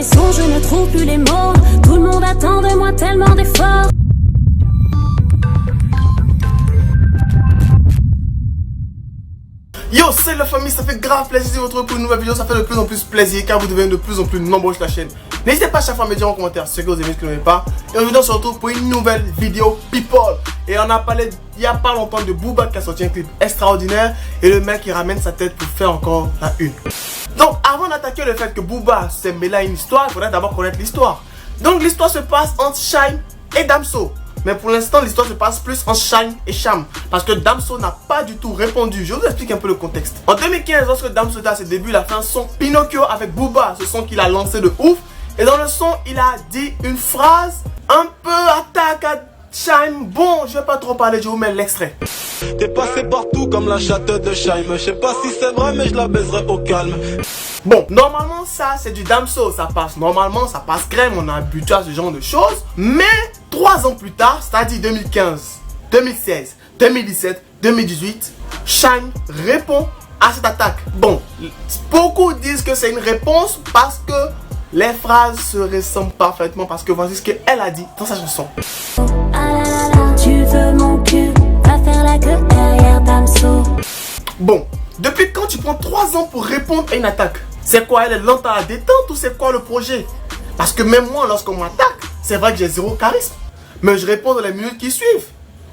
sons, je ne trouve plus les mots. Tout le monde attend de moi tellement d'efforts. Yo, c'est la famille, ça fait grave plaisir de vous retrouver pour une nouvelle vidéo. Ça fait de plus en plus plaisir car vous devenez de plus en plus nombreux sur la chaîne. N'hésitez pas à chaque fois à me dire en commentaire ce que vous aimez, ce que vous n'aimez pas. Et aujourd'hui on se retrouve pour une nouvelle vidéo People. Et on a parlé il n'y a pas longtemps de Booba qui a sorti un clip extraordinaire. Et le mec il ramène sa tête pour faire encore la une. Donc avant d'attaquer le fait que Booba s'est mêlé à une histoire, il faudrait d'abord connaître l'histoire. Donc l'histoire se passe entre Shy'm et Damso. Mais pour l'instant, l'histoire se passe plus en Shy'm et Cham. Parce que Damso n'a pas du tout répondu. Je vous explique un peu le contexte. En 2015, lorsque Damso était à ses débuts, il a fait un son Pinocchio avec Booba. Ce son qu'il a lancé de ouf. Et dans le son, il a dit une phrase un peu attaque à Shy'm. Bon, je vais pas trop parler, je vous mets l'extrait. T'es passé partout comme la chatte de Shy'm. Je sais pas si c'est vrai, mais je la baiserai au calme. Bon, normalement, ça, c'est du Damso. Ça passe normalement, ça passe crème. On a habitué à ce genre de choses. Mais 3 ans plus tard, c'est-à-dire 2015, 2016, 2017, 2018, Shy'm répond à cette attaque. Bon, beaucoup disent que c'est une réponse parce que les phrases se ressemblent parfaitement. Parce que voici ce qu'elle a dit dans sa chanson. Tu veux mon cul, va faire la queue derrière Damso. Bon, depuis quand tu prends 3 ans pour répondre à une attaque? C'est quoi, elle est lente à la détente ou c'est quoi le projet? Parce que même moi, lorsqu'on m'attaque, c'est vrai que j'ai zéro charisme. Mais je réponds dans les minutes qui suivent.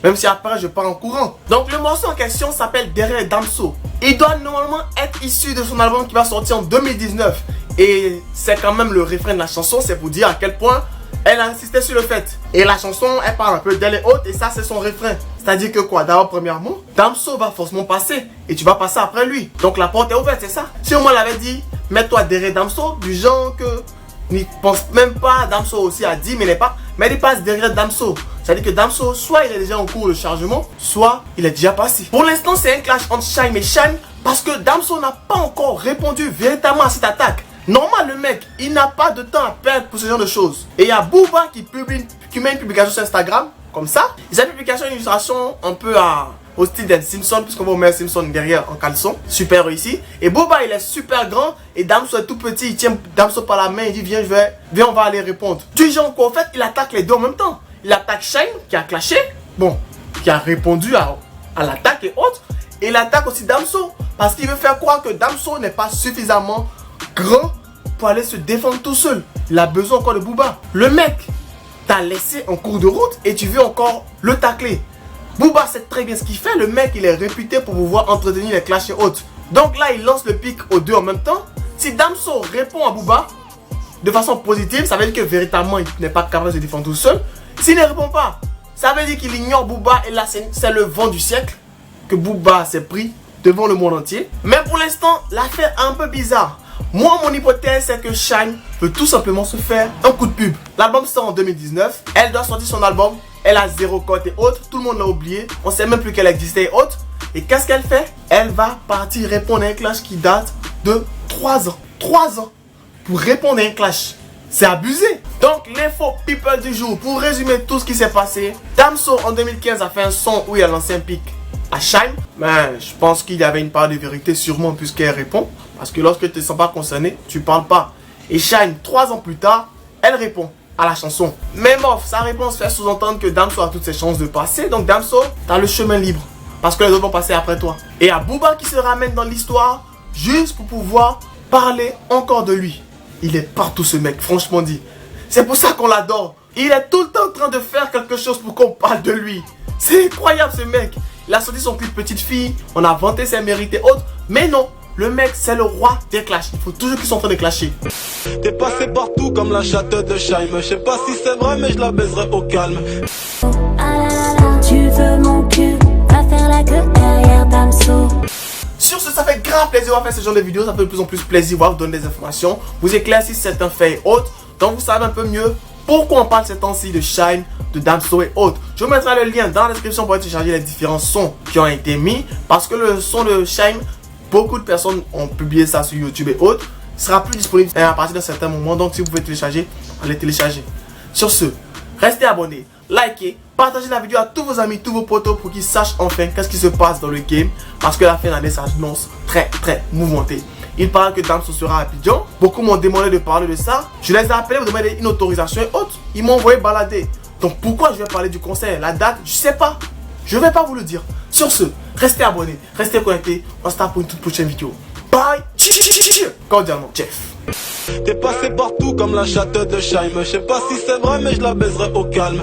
Même si après je pars en courant. Donc le morceau en question s'appelle Derrière Damso. Il doit normalement être issu de son album qui va sortir en 2019. Et c'est quand même le refrain de la chanson. C'est pour dire à quel point elle a insisté sur le fait. Et la chanson, elle parle un peu d'elle et haute. Et ça c'est son refrain. C'est-à-dire que quoi? D'abord premièrement, Damso va forcément passer. Et tu vas passer après lui. Donc la porte est ouverte, c'est ça. Si moi l'avait dit, mets-toi derrière Damso. Du genre que n'y pense même pas. Damso aussi a dit mais n'est pas. Mais il passe derrière Damso. C'est-à-dire que Damso, soit il est déjà en cours de chargement, soit il est déjà passé. Pour l'instant, c'est un clash entre Shy'm et Shy'm parce que Damso n'a pas encore répondu véritablement à cette attaque. Normal, le mec, il n'a pas de temps à perdre pour ce genre de choses. Et il y a Booba qui met une publication sur Instagram, comme ça. Et cette publication est une illustration un peu au style d'un Simpson, puisqu'on va mettre Simpson derrière en caleçon. Super réussi. Et Booba, il est super grand. Et Damso est tout petit. Il tient Damso par la main. Il dit, viens, on va aller répondre. Du genre qu'en fait, il attaque les deux en même temps. Il attaque Shy'm, qui a clashé. Bon, qui a répondu à l'attaque et autres. Et il attaque aussi Damso. Parce qu'il veut faire croire que Damso n'est pas suffisamment grand pour aller se défendre tout seul. Il a besoin encore de Booba. Le mec t'a laissé en cours de route et tu veux encore le tacler. Booba sait très bien ce qu'il fait. Le mec, il est réputé pour pouvoir entretenir les clashs et autres. Donc là, il lance le pic aux deux en même temps. Si Damso répond à Booba de façon positive, ça veut dire que véritablement, il n'est pas capable de se défendre tout seul. S'il ne répond pas, ça veut dire qu'il ignore Booba. Et là, c'est le vent du siècle que Booba s'est pris devant le monde entier. Mais pour l'instant, l'affaire est un peu bizarre. Moi, mon hypothèse, c'est que Shy'm peut tout simplement se faire un coup de pub. L'album sort en 2019. Elle doit sortir son album. Elle a zéro cote et autres. Tout le monde l'a oublié. On ne sait même plus qu'elle existait et autres. Et qu'est-ce qu'elle fait? Elle va partir répondre à un clash qui date de 3 ans. 3 ans pour répondre à un clash. C'est abusé. Donc, l'info people du jour. Pour résumer tout ce qui s'est passé. Damso, en 2015, a fait un son où il a lancé un pic à Shy'm. Mais je pense qu'il y avait une part de vérité sûrement puisqu'elle répond. Parce que lorsque tu ne te sens pas concerné, tu parles pas. Et Shy'm, 3 ans plus tard, elle répond à la chanson. Mais bof, sa réponse fait sous-entendre que Damso a toutes ses chances de passer. Donc Damso, tu as le chemin libre. Parce que les autres vont passer après toi. Et il y a Booba qui se ramène dans l'histoire juste pour pouvoir parler encore de lui. Il est partout ce mec, franchement dit. C'est pour ça qu'on l'adore. Il est tout le temps en train de faire quelque chose pour qu'on parle de lui. C'est incroyable ce mec. Il a sorti son clip Petite Fille. On a vanté ses mérites et autres. Mais non. Le mec, c'est le roi des clashs. Il faut toujours qu'ils sont en train de clasher. T'es passé partout comme la chatte de Shy'm. Je sais pas si c'est vrai, mais je la baiserai au calme. Tu veux mon cul, va faire la queue derrière Damso. Sur ce, ça fait grave plaisir de faire ce genre de vidéos. Ça fait de plus en plus plaisir de vous donner des informations. Vous éclaircir certains faits et autres. Donc vous savez un peu mieux pourquoi on parle ces temps-ci de Shy'm, de Damso et autres. Je vous mettrai le lien dans la description pour télécharger les différents sons qui ont été mis. Parce que le son de Shy'm, beaucoup de personnes ont publié ça sur YouTube et autres. Il sera plus disponible à partir d'un certain moment. Donc si vous pouvez télécharger, allez télécharger. Sur ce, restez abonnés, likez, partagez la vidéo à tous vos amis, tous vos potos pour qu'ils sachent enfin qu'est-ce qui se passe dans le game. Parce que la fin d'année s'annonce très mouvementée. Il paraît que Damso sera à Abidjan. Beaucoup m'ont demandé de parler de ça. Je les ai appelés pour demander une autorisation et autres. Ils m'ont envoyé balader. Donc pourquoi je vais parler du concert? La date, je sais pas. Je vais pas vous le dire. Sur ce, restez abonnés, restez connectés. On se tape pour une toute prochaine vidéo. Bye. Cordialement, Jeff. T'es passé partout comme la chatte de Chaim. Je sais pas si c'est vrai mais je la baiserai au calme.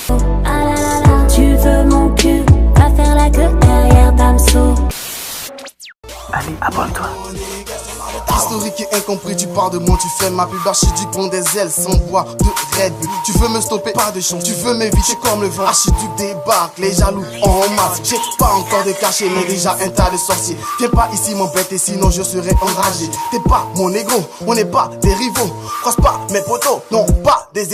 Ah là là là, tu veux mon cul, va faire la queue derrière Damso. Allez, abonne-toi. Historique et incompris, tu parles de moi, tu fais ma pub archiduc, prends des ailes sans bois de Red Bull. Tu veux me stopper, pas de chance, tu veux m'éviter comme le vent. Archiduc débarque, les jaloux en masse. J'ai pas encore de cachet, mais déjà un tas de sorciers. Viens pas ici m'embêter, sinon je serai enragé. T'es pas mon négro, on n'est pas des rivaux. Croise pas mes potos, non pas des